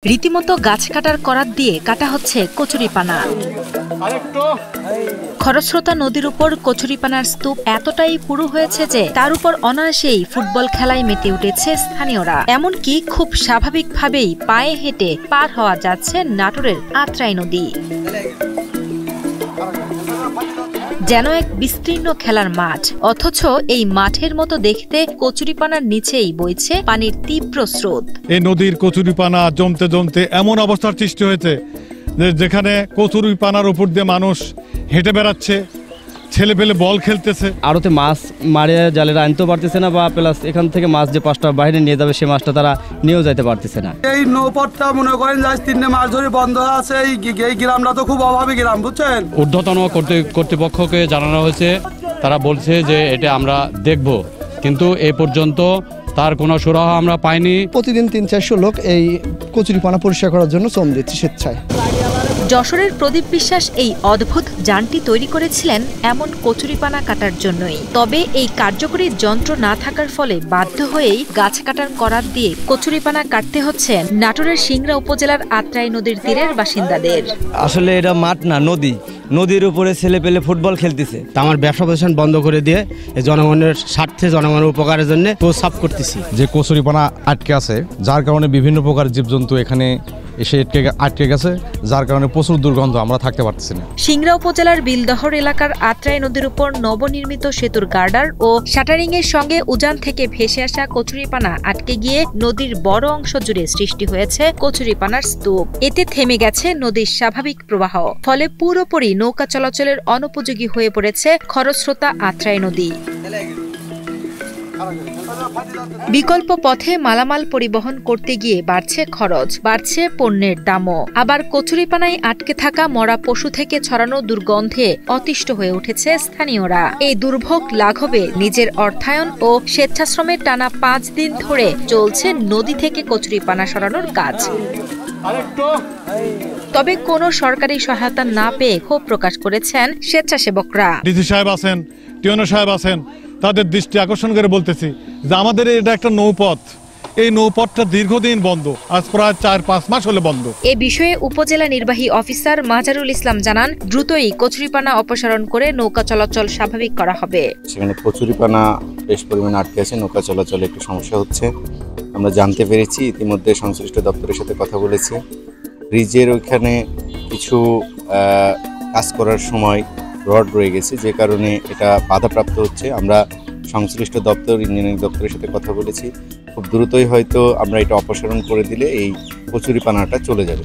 রীতিমতো গাছ কাটার করাত দিয়ে কাটা হচ্ছে কচুরিপানা। খরস্রোতা নদীর উপর কচুরিপানার স্তূপ এতটাই পুরু হয়েছে যে তার উপর অনায়াসেই ফুটবল খেলায় মেতে উঠেছে স্থানীয়রা। এমনকি খুব স্বাভাবিকভাবেই পায়ে হেঁটে পার হওয়া যাচ্ছে নাটোরের আত্রাই নদী। যেন এক বিস্তীর্ণ খেলার মাঠ, অথচ এই মাঠের মতো দেখতে কচুরিপানার নিচেই বইছে পানির তীব্র স্রোত। এই নদীর কচুরিপানা জমতে জমতে এমন অবস্থার সৃষ্টি হয়েছে যেখানে কচুরিপানার উপর দিয়ে মানুষ হেঁটে বেড়াচ্ছে, ছেলে পেলে বল খেলতেছে। আড়তে মাছ মারে জালেরা আনতেও পারতেছে না, বা প্লাস এখান থেকে মাছ যে 5টা বাইরে নিয়ে যাবে সে মাছটা তারা নিয়েও যাইতে পারতেছে না। এই নৌপথটা মনে করেন যে 3 মাস ধরে বন্ধ আছে। এই গ্রামটা তো খুব অভাবী গ্রাম, বুঝছেন। ঊর্ধ্বতন কর্তৃপক্ষকে জানানো হয়েছে, তারা বলছে যে এটা আমরা দেখব, কিন্তু এ পর্যন্ত তার কোনো সুরাহা আমরা পাইনি। প্রতিদিন 300-400 লোক এই কচুরিপানা পরিষ্কার করার জন্য শ্রম দিচ্ছে স্বেচ্ছায়। যশোরের প্রদীপ বিশ্বাস এই অদ্ভুত যানটি তৈরি করেছিলেন এমন কচুরিপানা কাটার জন্যই। তবে এই কার্যকরী যন্ত্র না থাকার ফলে বাধ্য হয়েই গাছ কাটার করাত দিয়ে কচুরিপানা কাটতে হচ্ছে নাটোরের সিংড়া উপজেলার আত্রাই নদীর তীরের বাসিন্দাদের। আসলে এটা মাঠ না, নদী। নদীর উপরে ছেলে পেলে ফুটবল খেলতেছে। আমার ব্যবসা প্রতিষ্ঠান বন্ধ করে দিয়ে জনগণের স্বার্থে, জনগণের উপকারের জন্য সাফ করতেছি। যে কচুরিপানা আটকে আছে, যার কারণে বিভিন্ন প্রকার জীবজন্তু এখানে এসে আটকে গেছে, যার কারণে প্রচুর দুর্গন্ধ, আমরা থাকতে পারতেছি না। সিংড়া উপজেলার বিলদহর এলাকার আত্রাই নদীর উপর নবনির্মিত সেতুর গার্ডার ও শাটারিং এর সঙ্গে উজান থেকে ভেসে আসা কচুরিপানা আটকে গিয়ে নদীর বড় অংশ জুড়ে সৃষ্টি হয়েছে কচুরিপানার স্তূপ। এতে থেমে গেছে নদীর স্বাভাবিক প্রবাহ, ফলে পুরোপুরি নৌকা চলাচলের অনুপযোগী হয়ে পড়েছে খরস্রোতা আত্রাই নদী। বিকল্প পথে মালামাল পরিবহন করতে গিয়ে বাড়ছে খরচ, বাড়ছে পণ্যের দামও। আবার কচুরিপানায় আটকে থাকা মরা পশু থেকে ছড়ানো দুর্গন্ধে অতিষ্ঠ হয়ে উঠেছে স্থানীয়রা। এই দুর্ভোগ লাঘবে নিজের অর্থায়ন ও স্বেচ্ছাশ্রমে টানা 5 দিন ধরে চলছে নদী থেকে কচুরিপানা সরানোর কাজ। তবে কোনো সরকারি সহায়তা না পেয়ে ক্ষোভ প্রকাশ করেছেন স্বেচ্ছাসেবকরা। ডিসি সাহেব আছেন, টিওনো সাহেব আছেন, তাদের দৃষ্টি আকর্ষণ করে বলতেছি যে আমাদের এটা একটা নৌপথ, এই নৌপথটা দীর্ঘদিন বন্ধ, আজ প্রায় 4-5 মাস হলে বন্ধ। এ বিষয়ে উপজেলা নির্বাহী অফিসার মাজারুল ইসলাম জানান, দ্রুতই কচুরিপানা অপসারণ করে নৌকা চলাচল স্বাভাবিক করা হবে। সেখানে কচুরিপানা বেশ পরিমাণে আটকে আছে, নৌকা চলাচলে একটু সমস্যা হচ্ছে। আমরা জানতে পেরেছি, ইতিমধ্যে সংশ্লিষ্ট দপ্তরের সাথে কথা বলেছি। ব্রিজের ওইখানে কিছু কাজ করার সময় রড রয়ে গেছে, যে কারণে এটা বাধাপ্রাপ্ত হচ্ছে। আমরা সংশ্লিষ্ট দপ্তর, ইঞ্জিনিয়ারিং দপ্তরের সাথে কথা বলেছি, খুব দ্রুতই হয়তো আমরা এটা অপসারণ করে দিলে এই কচুরিপানাটা চলে যাবে।